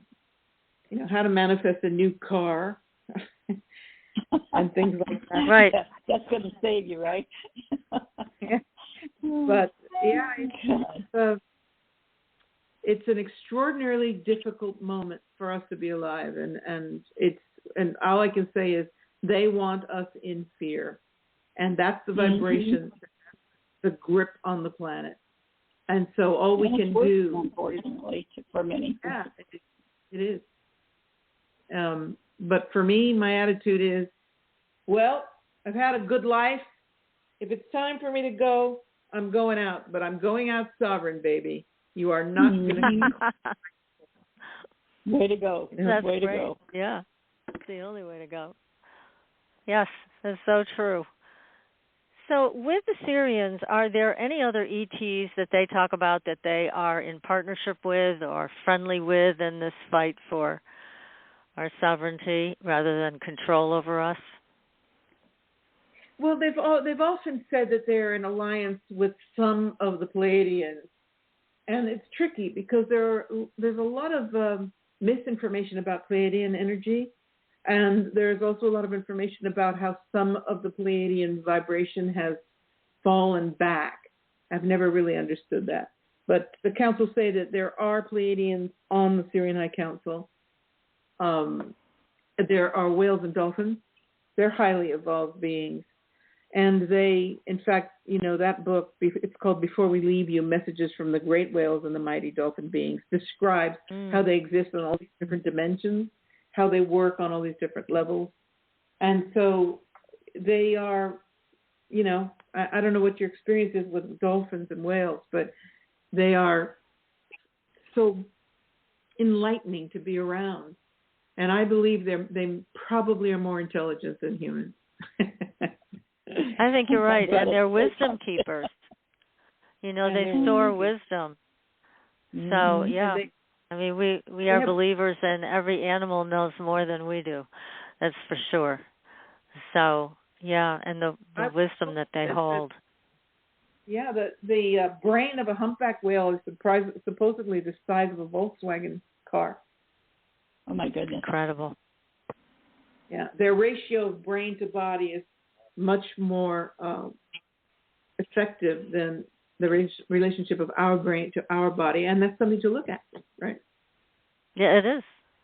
you know, how to manifest a new car and things like that. Right. That's going to save you, right? But yeah, it's an extraordinarily difficult moment for us to be alive, and all I can say is they want us in fear, and that's the vibration, the grip on the planet. And so all we can do, unfortunately, for many, it is. But for me, my attitude is, well, I've had a good life. If it's time for me to go, I'm going out, but I'm going out sovereign, baby. You are not going to. Way to go. That's way great. to go. Yeah, it's the only way to go. Yes, that's so true. So with the Sirians, are there any other ETs that they talk about that they are in partnership with or friendly with in this fight for our sovereignty rather than control over us? Well, they've often said that they're in alliance with some of the Pleiadians, and it's tricky because there's a lot of misinformation about Pleiadian energy, and there's also a lot of information about how some of the Pleiadian vibration has fallen back. I've never really understood that, but the council say that there are Pleiadians on the Sirian High Council. There are whales and dolphins. They're highly evolved beings. And they, in fact, you know, that book, it's called Before We Leave You, Messages from the Great Whales and the Mighty Dolphin Beings, describes how they exist on all these different dimensions, how they work on all these different levels. And so they are, you know, I don't know what your experience is with dolphins and whales, but they are so enlightening to be around. And I believe they probably are more intelligent than humans. I think you're right, and they're wisdom keepers. You know, they store wisdom. So, yeah, I mean, we are believers, and every animal knows more than we do. That's for sure. So, yeah, and the wisdom that they hold. Yeah, the brain of a humpback whale is supposedly the size of a Volkswagen car. Oh, my goodness. Incredible. Yeah, their ratio of brain to body is much more effective than the relationship of our brain to our body, and that's something to look at, right? Yeah, it is.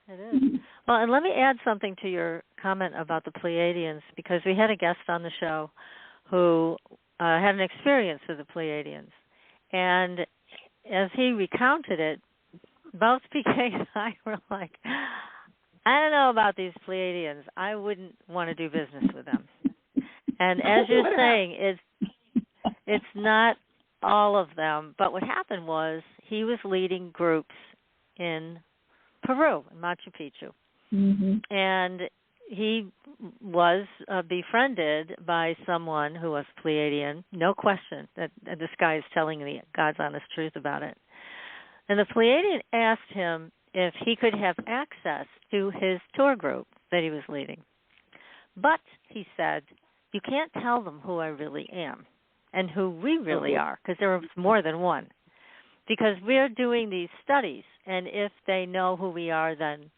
It is. Well, and let me add something to your comment about the Pleiadians, because we had a guest on the show who had an experience with the Pleiadians. And as he recounted it, both PK and I were like, I don't know about these Pleiadians. I wouldn't want to do business with them. And as you're saying, it's not all of them. But what happened was he was leading groups in Peru, in Machu Picchu. Mm-hmm. And he was befriended by someone who was Pleiadian, no question that this guy is telling the God's honest truth about it. And the Pleiadian asked him if he could have access to his tour group that he was leading. But, he said, you can't tell them who I really am and who we really are, because there was more than one. Because we're doing these studies, and if they know who we are, then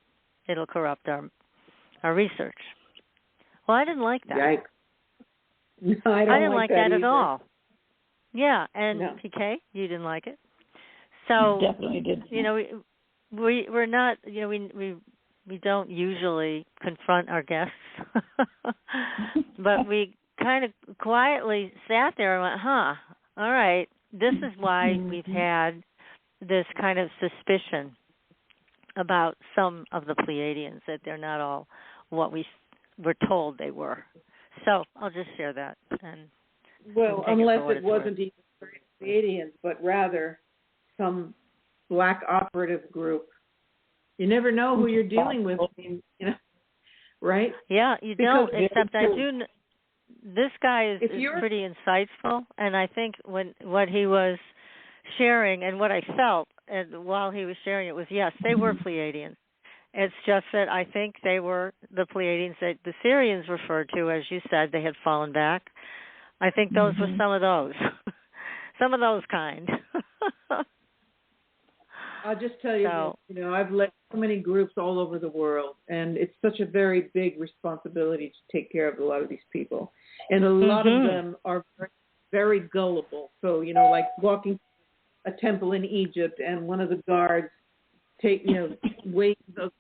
it'll corrupt our research. Well, I didn't like that. Yikes. No, I didn't like that either. at all. Yeah, and no. PK, you didn't like it. So Definitely did. You know, we're not. You know, we don't usually confront our guests, but we kind of quietly sat there and went, "Huh, all right. This is why we've had this kind of suspicion about some of the Pleiadians, that they're not all what we were told they were." So I'll just share that. And unless it wasn't even Pleiadians, but rather some black operative group. You never know who you're dealing with, you know, right? Yeah, you don't, except I do. This guy is pretty insightful, and I think what he was sharing and what I felt and while he was sharing it was, yes, they were Pleiadians. It's just that I think they were the Pleiadians that the Sirians referred to, as you said, they had fallen back. I think those were some of those. Some of those kind. I'll just tell you this, you know, I've led so many groups all over the world, and it's such a very big responsibility to take care of a lot of these people. And a lot of them are very, very gullible. So, you know, like walking a temple in Egypt, and one of the guards waves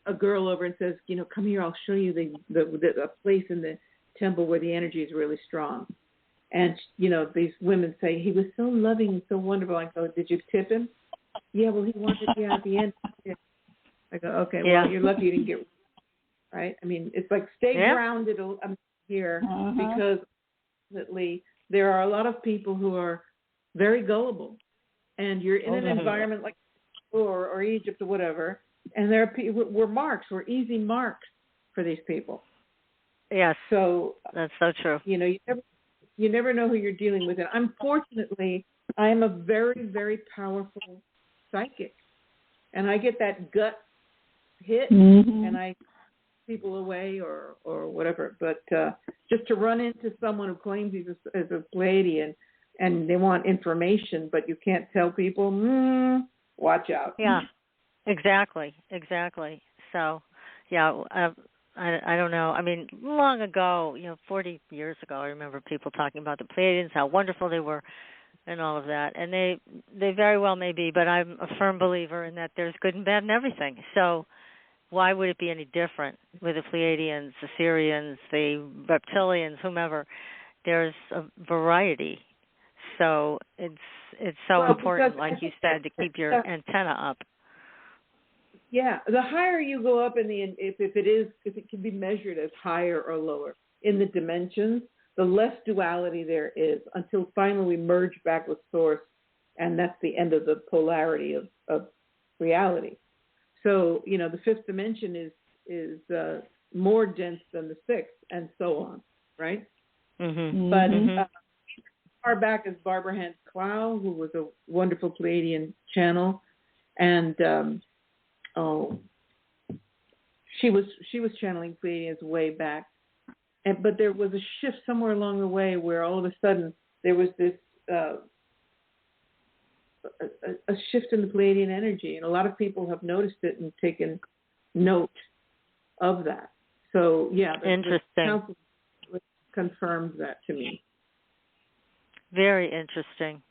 a girl over and says, you know, come here, I'll show you a place in the temple where the energy is really strong. And, you know, these women say, he was so loving and so wonderful. I go, did you tip him? Yeah, well, he wanted you at the end. I go, okay, well, you're lucky you didn't get right. I mean, it's like stay grounded here because ultimately there are a lot of people who are very gullible, and you're in an environment like or Egypt or whatever, and there are people, we're easy marks for these people. Yes. So that's so true. You know, you never know who you're dealing with. And unfortunately, I am a very, very powerful psychic, and I get that gut hit, and I people away or whatever. But just to run into someone who claims he's a Pleiadian and they want information, but you can't tell people, watch out. Yeah, exactly. So, yeah, I don't know. I mean, long ago, 40 years ago, I remember people talking about the Pleiadians, how wonderful they were, and all of that. And they very well may be, but I'm a firm believer in that there's good and bad in everything. So why would it be any different with the Pleiadians, the Sirians, the reptilians, whomever? There's a variety. So it's so important, like you said, to keep your antenna up. Yeah, the higher you go up if it can be measured as higher or lower in the dimensions, the less duality there is until finally we merge back with source, and that's the end of the polarity of reality. So, the fifth dimension is more dense than the sixth, and so on, right? But far back as Barbara Hans Clow, who was a wonderful Pleiadian channel, and she was channeling Pleiadians way back. But there was a shift somewhere along the way where all of a sudden there was this a shift in the Pleiadian energy, and a lot of people have noticed it and taken note of that. So interesting. The council confirmed that to me. Very interesting.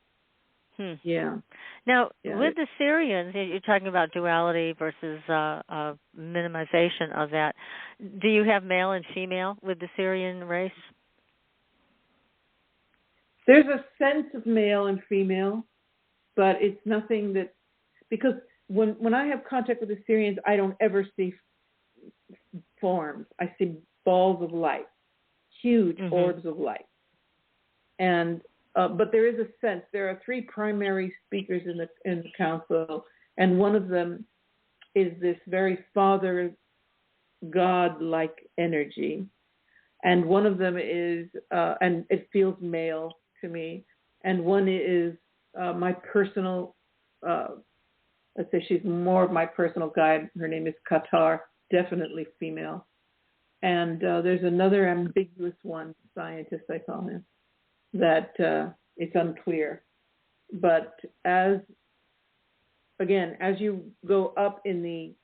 Yeah. Now, with the Sirians, you're talking about duality versus minimization of that. Do you have male and female with the Sirian race? There's a sense of male and female, but it's nothing that, because when I have contact with the Sirians, I don't ever see forms. I see balls of light, huge orbs of light. And but there is a sense. There are three primary speakers in the council, and one of them is this very Father God-like energy, and one of them is, and it feels male to me, and one is my personal. Let's say she's more of my personal guide. Her name is Qatar, definitely female. And there's another ambiguous one, scientist I call him, that it's unclear. But as you go up in the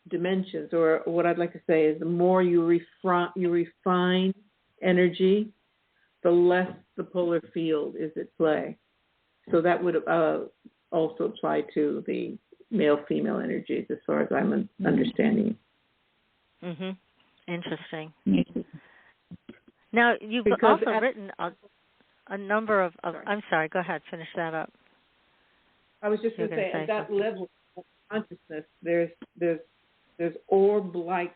dimensions, or what I'd like to say is the more you refine energy, the less the polar field is at play. So that would also apply to the male-female energies, as far as I'm understanding. Interesting. Now, you've also written a number of I'm sorry, go ahead, finish that up. I was just going to say, at that level of consciousness, there's orb-like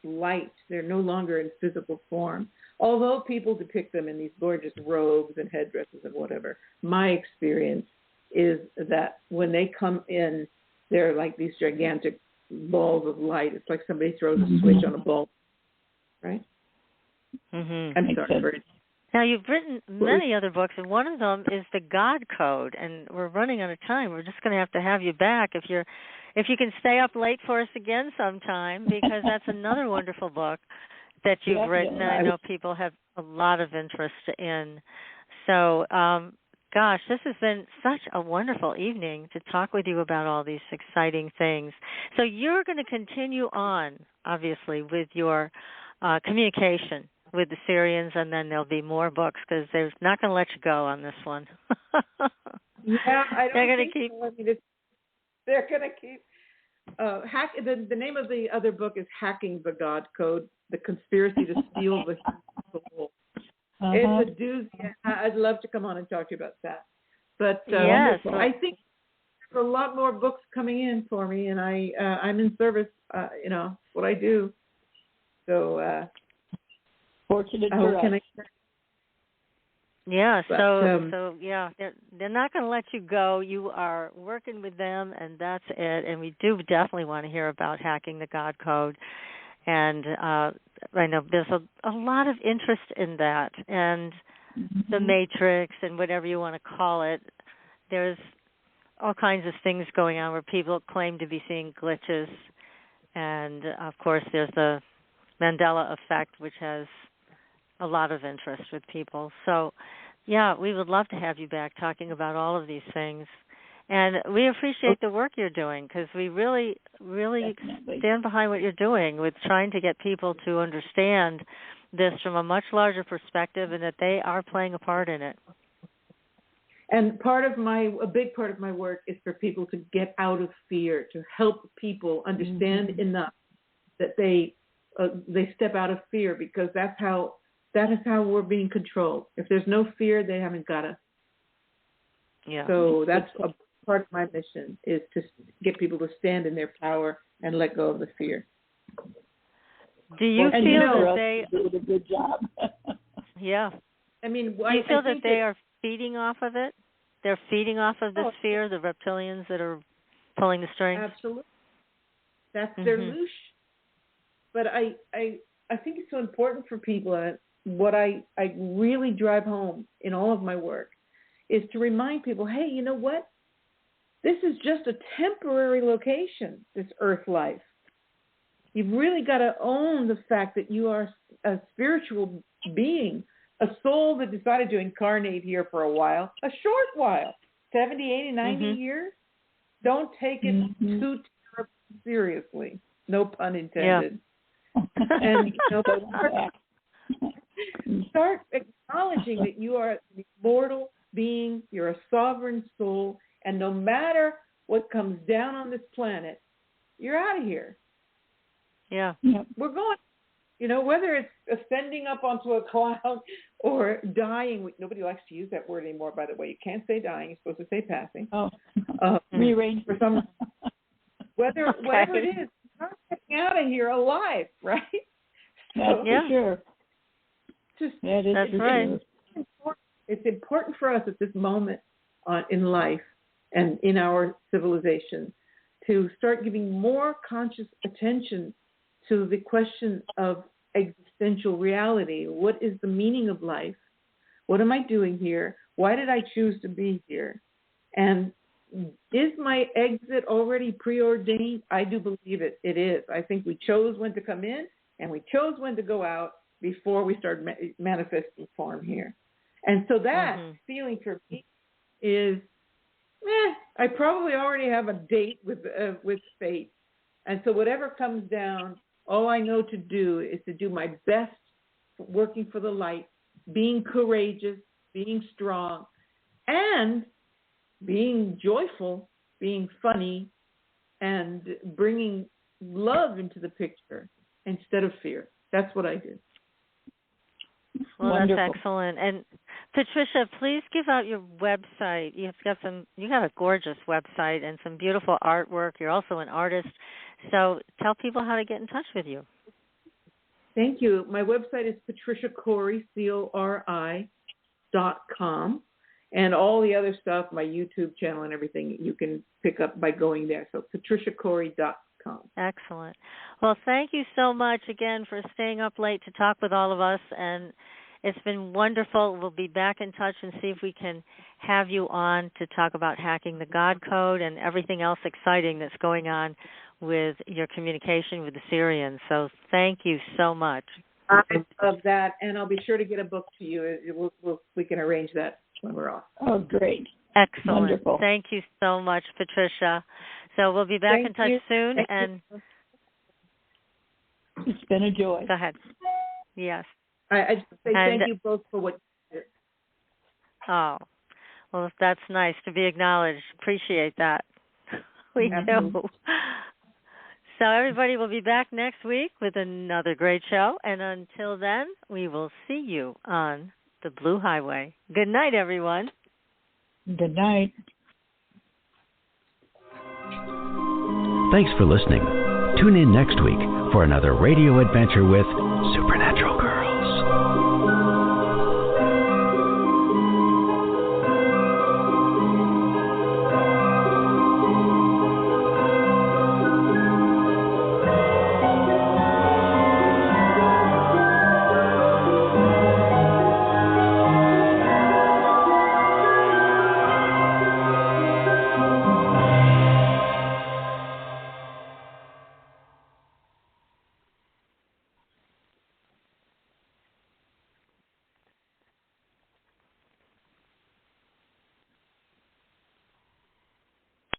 light. They're no longer in physical form. Although people depict them in these gorgeous robes and headdresses and whatever, my experience is that when they come in, they're like these gigantic balls of light. It's like somebody throws a switch on a bulb, right? I'm sorry. Now, you've written many other books, and one of them is The God Code, and we're running out of time. We're just going to have you back if you can stay up late for us again sometime, because that's another wonderful book that you've written, and I know people have a lot of interest in. So, gosh, this has been such a wonderful evening to talk with you about all these exciting things. So you're going to continue on, obviously, with your communication with the Sirians, and then there'll be more books, because they're not going to let you go on this one. I don't think they're going to keep. The name of the other book is Hacking the God Code, The Conspiracy to Steal the Human Soul. It's a doozy. I'd love to come on and talk to you about that. But yes, I think there's a lot more books coming in for me, and I'm in service. What I do. So fortunate for us. Yeah. So yeah, they're not going to let you go. You are working with them, and that's it. And we do definitely want to hear about Hacking the God Code. And I know there's a lot of interest in that, and the Matrix, and whatever you want to call it. There's all kinds of things going on where people claim to be seeing glitches, and of course there's the Mandela effect, which has a lot of interest with people. So, yeah, we would love to have you back talking about all of these things. And we appreciate the work you're doing, because we really, really stand behind what you're doing with trying to get people to understand this from a much larger perspective, and that they are playing a part in it. And a big part of my work is for people to get out of fear, to help people understand enough that they step out of fear, because that is how we're being controlled. If there's no fear, they haven't got us. Yeah. So that's a part of my mission, is to get people to stand in their power and let go of the fear. Do you feel that they did a good job? Yeah. I mean, do you feel that they are feeding off of it? They're feeding off of this fear, the reptilians that are pulling the strings? Absolutely. That's their loosh. But I think it's so important for people, and what I really drive home in all of my work is to remind people, hey, you know what? This is just a temporary location, this Earth life. You've really got to own the fact that you are a spiritual being, a soul that decided to incarnate here for a while, a short while, 70, 80, 90 years. Don't take it too seriously. No pun intended. Yeah. And start acknowledging that you are an immortal being, you're a sovereign soul, and no matter what comes down on this planet, you're out of here. Yeah. We're going. whether it's ascending up onto a cloud or dying. Nobody likes to use that word anymore, by the way. You can't say dying. You're supposed to say passing. Oh, rearrange. For some, whatever it is, we're not getting out of here alive, right? That's for sure. That's right. It's important for us at this moment in life and in our civilization to start giving more conscious attention to the question of existential reality. What is the meaning of life? What am I doing here? Why did I choose to be here? And is my exit already preordained? I do believe it. It is. I think we chose when to come in and we chose when to go out before we started manifesting form here. And so that feeling for me is, I probably already have a date with fate. And so whatever comes down, all I know to do is to do my best working for the light, being courageous, being strong, and being joyful, being funny, and bringing love into the picture instead of fear. That's what I do. Well, Wonderful. That's excellent. And Patricia, please give out your website. You got a gorgeous website and some beautiful artwork. You're also an artist. So tell people how to get in touch with you. Thank you. My website is Patricia Cori, CORI.com. And all the other stuff, my YouTube channel and everything, you can pick up by going there. So patriciacori.com. Excellent. Well, thank you so much again for staying up late to talk with all of us. And it's been wonderful. We'll be back in touch and see if we can have you on to talk about hacking the God Code and everything else exciting that's going on with your communication with the Sirians. So thank you so much. I love that. And I'll be sure to get a book to you. We can arrange that when we're off. Oh, great. Excellent. Wonderful. Thank you so much, Patricia. So we'll be back in touch soon. Thank you. It's been a joy. Go ahead. Yes. I just say thank you both for what you did. Oh, well, that's nice to be acknowledged. Appreciate that. We do. So everybody will be back next week with another great show. And until then, we will see you on the Blue Highway. Good night, everyone. Good night. Thanks for listening. Tune in next week for another radio adventure with Supernatural.